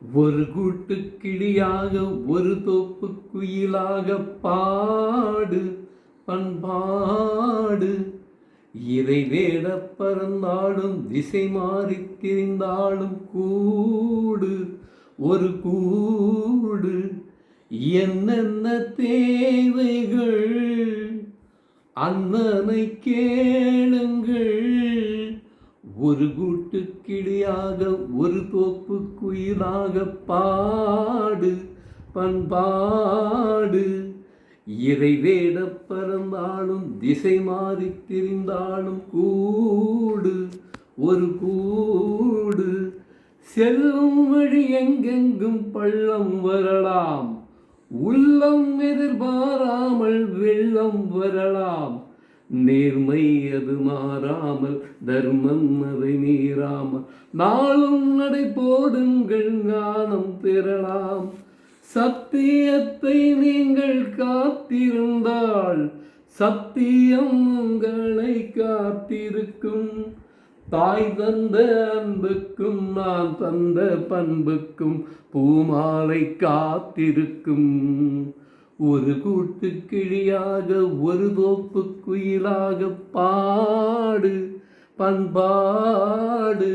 ஒரு கூட்டு கிளியாக ஒரு தோப்பு குயிலாக பாடு பண்பாடு. இறை வேட பறந்தாலும் திசை மாறி திரிந்தாலும் கூடு ஒரு கூடு. என்னென்ன தேவைகள் அண்ணனை கேளுங்கள். ஒரு கூட்டு கிளியாக ஒரு தோப்பு குயிலாக பாடு பண்பாடு. இறை வேட பறந்தாலும் திசை மாறி திரிந்தாலும் கூடு ஒரு கூடு. செல்லும் வழி எங்கெங்கும் பள்ளம் வரலாம், உள்ளம் எதிர்பாராமல் வெள்ளம் வரலாம். நேர்மை அது மாறாமல், தர்மம் அதை மீறாமல், நாளும் நடை போடுங்கள் ஞானம் பெறலாம். சத்தியத்தை நீங்கள் காத்திருந்தால் சத்தியம் உங்களை காத்திருக்கும். தாய் தந்த அன்புக்கும் நான் தந்த பண்புக்கும் பூமாலை காத்திருக்கும். ஒரு கூட்டு கிளியாக ஒரு தோப்பு குயிலாக பாடு பண்பாடு.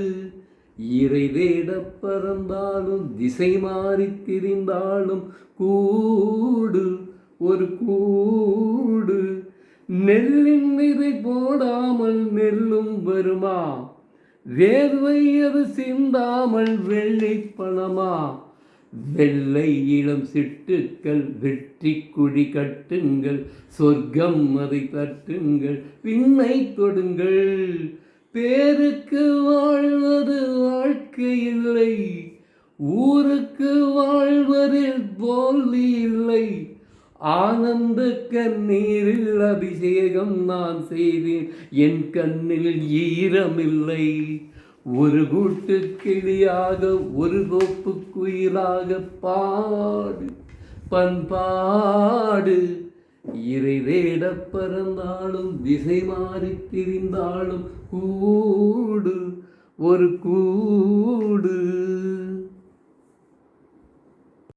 இறை வேட பறந்தாலும் திசை மாறி திரிந்தாலும் கூடு ஒரு கூடு. நெல்லின் விதை போடாமல் நெல்லும் வருமா? வேர்வை அது சிந்தாமல் வெள்ளை பணமா? வெள்ளை இளம் சிட்டுக்கள் வெற்றி குடி கட்டுங்கள், சொர்க்கம் அதை தட்டுங்கள், விண்ணை தொடுங்கள். பேருக்கு வாழ்வது வாழ்க்கை இல்லை, ஊருக்கு வாழ்வதில் தோல்வி இல்லை. ஆனந்த கண்ணீரில் அபிஷேகம் நான் செய்வேன், என் கண்ணில் ஈரமில்லை. ஒரு கூட்டு கிளியாக ஒரு தோப்பு குயிலாக பாடு பண்பாடு. இறை வேட பறந்தாலும் திசை மாறி திரிந்தாலும் கூடு ஒரு கூடு.